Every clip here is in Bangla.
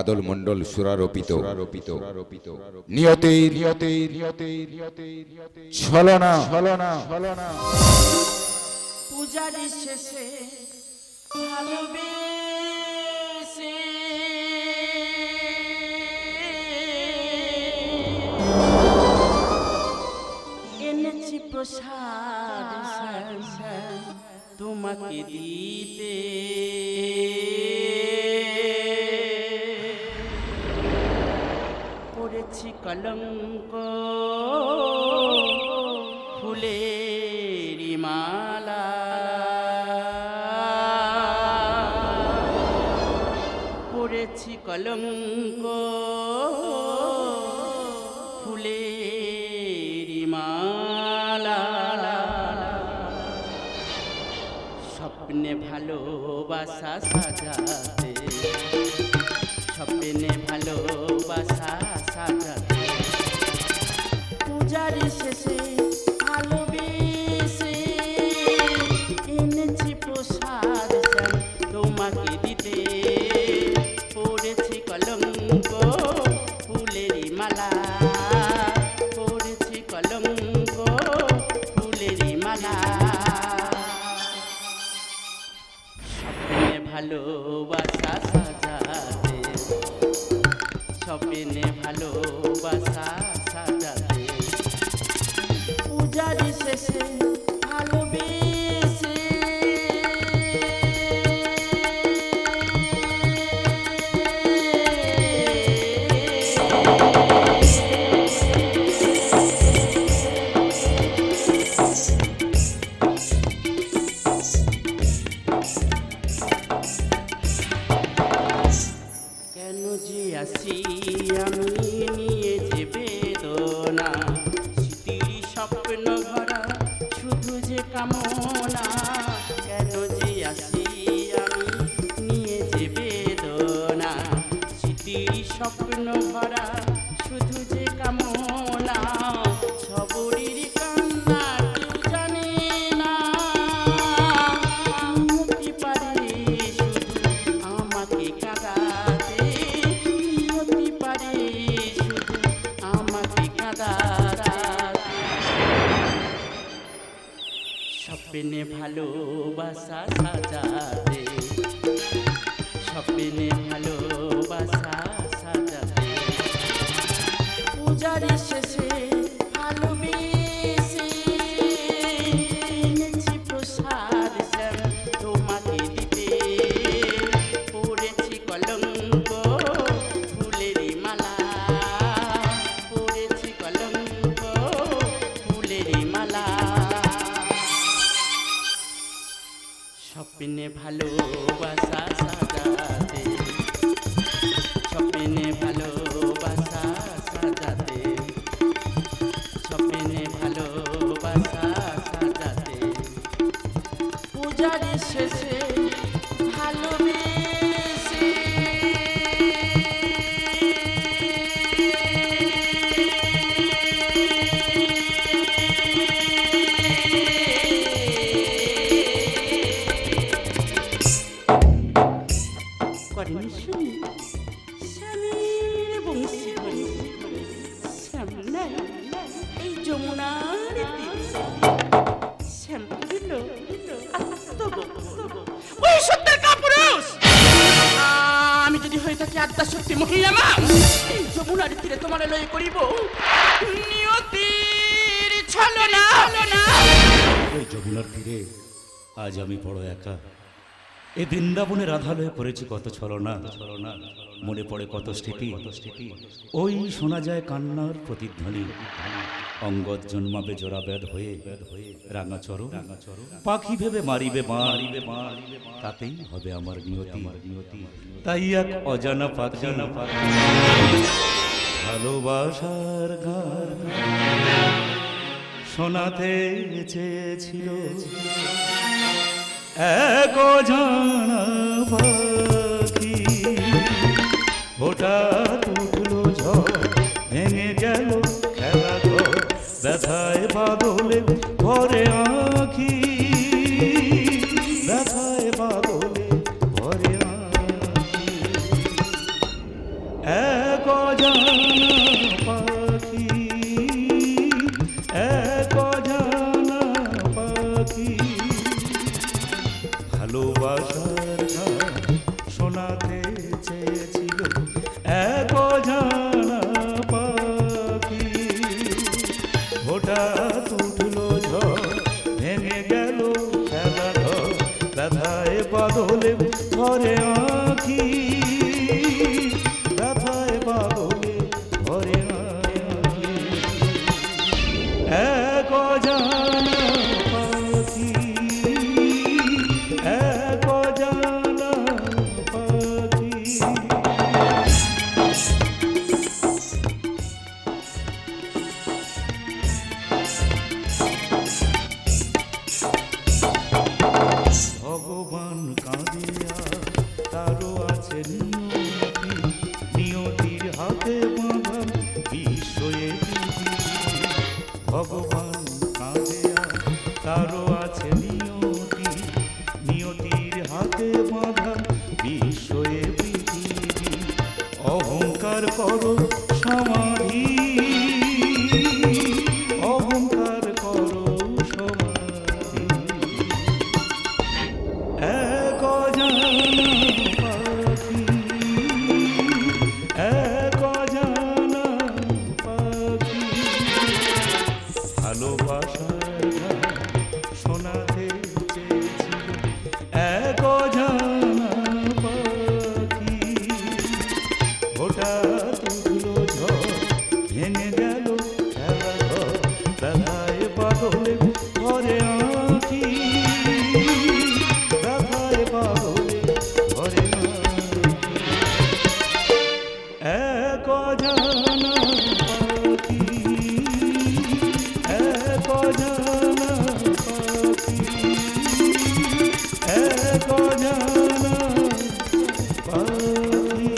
বাদল মণ্ডল সুরারোপিত নিয়তে ছলনা পূজারি শেষে ভালোবেসে এনেছি প্রসাদ তোমাকে দিতে পড়েছি কলঙ্ক ফুলেরি মালা পড়েছি কলঙ্ক ফুলেরি মালা স্বপ্নে ভালোবাসা সাজাতে স্বপ্নে ভালোবাসা সাজাতে পূজারি শেষে ভালোবেসে এনেছি প্রসাদ তোমাকে দিতে পড়েছি কলঙ্ক ফুলেরি মালা পড়েছি কলঙ্ক ফুলেরি মালা স্বপ্নে ভালোবাসা সাজাতে স্বপ্নে ভালোবাসা সাজাতে পূজারি শেষে ভালোবেসে কেন যে আসি আমি নিয়ে যে বেদনা স্মৃতির স্বপ্ন ভরা শুধু যে কামনা কেন যে আসি আমি নিয়ে যে বেদনা স্মৃতির স্বপ্ন ভরা শুধু যে কামনা সবরির কান্না কেউ জানে না নিয়তি পারে শুধু আমাকে কাঁদাতে নিয়তি পারে শুধু আমাকে কাঁদাতে স্বপ্নে ভালোবাসা সাজাতে স্বপ্নে ভালোবাসা সাজাতে পূজারি শেষে ভালোবেসে এনেছি প্রসাদ তোমাকে দিতে পড়েছি কলঙ্ক ফুলেরি মালা পড়েছি কলঙ্ক ফুলেরি মালা স্বপ্নে ভালোবাসা সাজাতে স্বপ্নে ভালোবাসা সাজাতে স্বপ্নে ভালোবাসা সাজাতে পূজারি শেষে ভালোবেসে করেন শুনি স্বামীর বংশী ধ্বনি শ্যামলা এই যমুনার তীরে শ্যাম কহিল ওই সত্যের কাপুরুষ আমি যদি হয়ে থাকি আত্মা শক্তি মহিয়ামা এই যমুনার তীরে তোমার লয় করিব নিয়তির ছলনা ওই যমুনার তীরে আজ আমি বড় একা এই বৃন্দাবনে রাধালয়ে করেছি কত ছলনা মনে পড়ে কত স্মৃতি ওই শোনা যায় কান্নার প্রতিধ্বনি অঙ্গদ জন্মাবে জোড়াবেদ হয়ে রাঙাচর পাখি ভেবে মারিবে তাতেই হবে আমার নিয়তি তাই এক অজানা পাখি ভালোবাসার গান শোনাতে চেয়েছিল এক অজানা পাখি হঠাৎ উঠলো ঝড় ভেঙে গেল খেলা ঘর ব্যথায় বাদলে ঘরে আঁখি ব্যথায় বাদলে ঘরে আঁখি এক অজানা পাখি, এক অজানা পাখি, ভালোবাসার গান শোনাতে চেয়েছিল এক অজানা পাখি। হঠাৎ উঠলো ঝড়, ভেঙে গেল খেলা ঘর, ব্যথায় বাদলে ভরে আঁখি, ব্যথায় বাদলে ভরে আঁখি। এক অজানা পাখি, এক অজানা পাখি। ভগবান কাঁদে আর তারও আছে নিয়তি, নিয়তির হাতে বাঁধা বিশ্বয়ে পৃথিবী। ভগবান কাঁদে আর তারও আছে নিয়তি, নিয়তির হাতে বাঁধা বিশ্বয়ে পৃথিবী। অহংকার করো সমাধি, অহংকার করো সমাধি। এক অজানা পাখি, এক অজানা পাখি, ভালোবাসার গান শোনাতে চেয়েছিল এক অজানা পাখি। হঠাৎ উঠলো ঝড়, ভেঙে গেল খেলা ঘর, ব্যথায় বাদলে ভরে আঁখি, ব্যথায় বাদলে ভরে আঁখি। এক অজানা পাখি, এক অজানা পাখি, এক অজানা পাখি।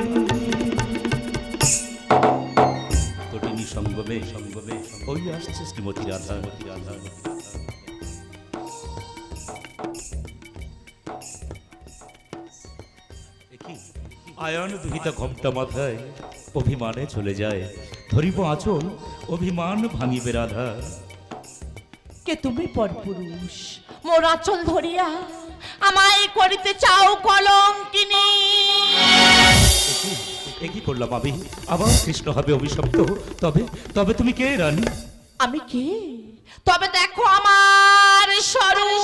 তটিনী সঙ্গমে সঙ্গমে ওই আসছে শ্রীমতী রাধা। আয়ন দুহিতা ঘমটা মাথায় অভিমানে চলে যায়, ধরিব আঁচল অভিমান ভাঙিবে রাধা। কে তুমি পরপুরুষ, মোর আঁচল ধরিয়া আমায় করিতে চাও কলঙ্কিনী। এ কি করলাম আমি? আবার কৃষ্ণ হবে অভিশপ্ত। তবে তবে তুমি কে রানী? আমি কে? তবে দেখো আমার স্বরূপ।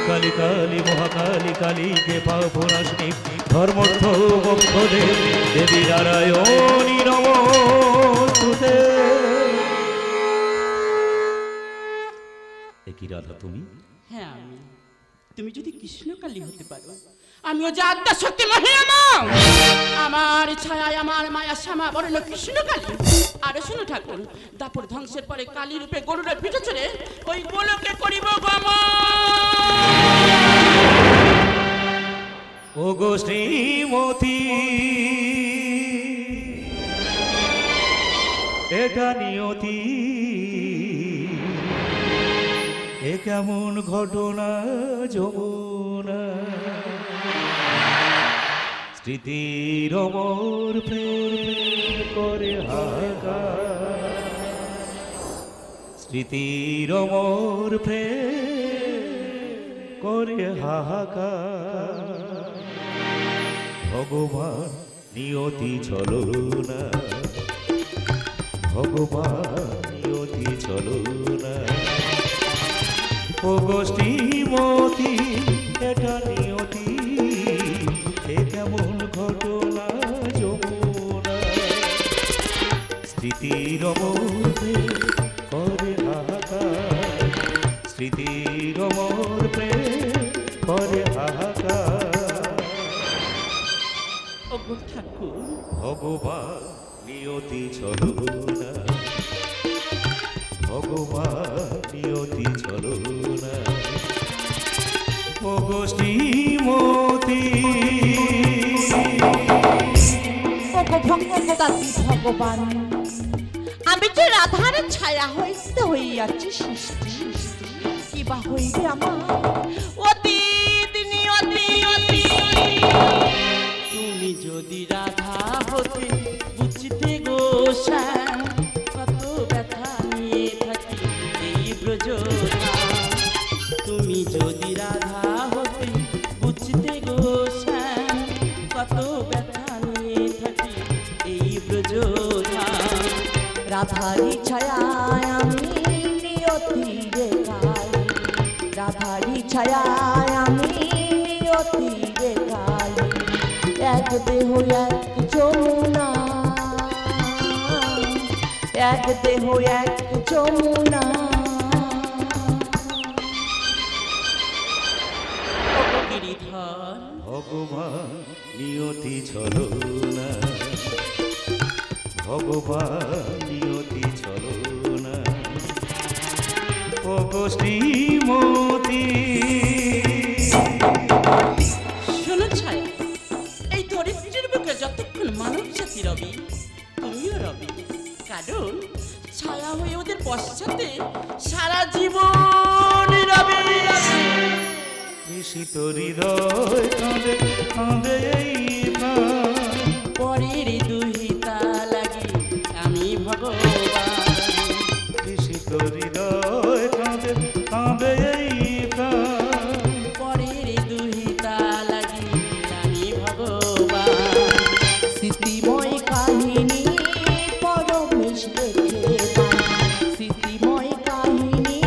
কালী কালী মহাকালী কালী কে পাপনাশিনী, ধর্মর্থ মোক্ষদে দেবী নারায়ণী নমস্তুতে। এ কি রাধা তুমি? হ্যাঁ আমি। তুমি যদি কৃষ্ণকালী হতে পারো, আমিও যে আদ্যা শক্তি মহিমা, আমার ছায়ায় আমার মায়া শ্যামা বরণ কৃষ্ণকালী। আর শুনো ঠাকুর, দাপর ধ্বংসের পরে কালী রূপে গরুড়ের পিঠে চড়ে ওই গোলকে করিব ও গো শ্রীমতী, এটা নিয়তি, এ কেমন ঘটনা যমুনা। স্মৃতির অমর প্রেম করে হাহাকার, স্মৃতির অমর প্রেম করে হাহাকার। ভগবান নিয়তি চলো না, ভগবান নিয়তি চলো না। ও গো শ্রীমতী, এটা নিয়তি, এ কেমন ঘটনা যমুনা। স্মৃতির অমর প্রেম করে হাহাকার, স্মৃতির অমর প্রেম করে হাহাকার। ওগো ঠাকুর, ভগবান নিয়তি চলো না, ভগবান নিয়তি চলো না। ওগো শ্রীমতী, ওগো ভগবতী ভগবান, আমি যে রাধার ছায়া হইতে হইয়াছি সৃষ্টি, কিবা হইবে আমার অতীত নিয়তি। রাধারি ছায়ায় আমি নিয়তি রেখাই, রাধারি ছায়ায় আমি নিয়তি রেখাই। এক দেহ এক যমুনা, এক দেহ এক যমুনা। গিরিধর ভগবান নিয়তি ছলনা, ভগবান নিয়তি ছলনা। ওগো শ্রীমতী, শোনো ছায়া, এই ধরিত্রীর বুকে যতক্ষণ মানব জাতি রবি, তুমিও রবি। কারণ ছায়া হয়ে ওদের পশ্চাতে সারা জীবন রবি। ঋষিত হৃদয় কাঁদে কাঁদে এই প্রাণ। পরের দুহিতা লাগি আমি ভগবান। ঋষিত হৃদয় কাঁদে কাঁদে এই প্রাণ। পরের দুহিতা লাগি আমি ভগবান। স্মৃতিময় কাহিনী পরমেশ দেখে বাণী, স্মৃতিময় কাহিনী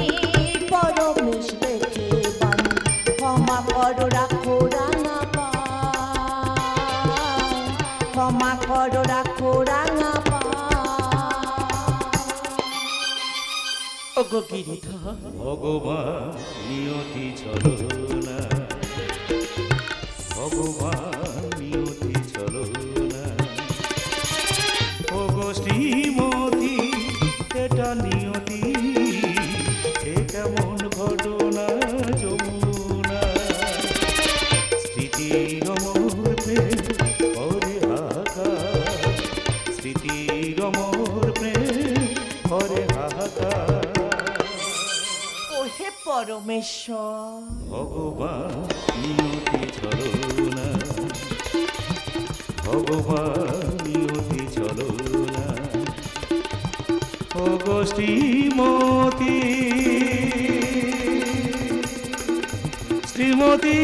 পরমেশ দেখে বাণী। ক্ষমা করো রাখো রাঙা পায়, ক্ষমা করো রাখো রাঙা পায়। ওগো গিরিধর ভগবান নিয়তি ছলনা, ভগবান নিয়তি ছলনা। ওগো শ্রীমতী, এটা নিয়তি, এ কেমন ঘটনা যমুনা। স্মৃতির অমর প্রেম করে হাহাকার, স্মৃতির অমর প্রেম করে হাহাকার। ওহে পরমেশ্বর, ভগবান নিয়তি ছলনা, ভগবান নিয়তি ছলনা। ওগো শ্রীমতী, শ্রীমতী।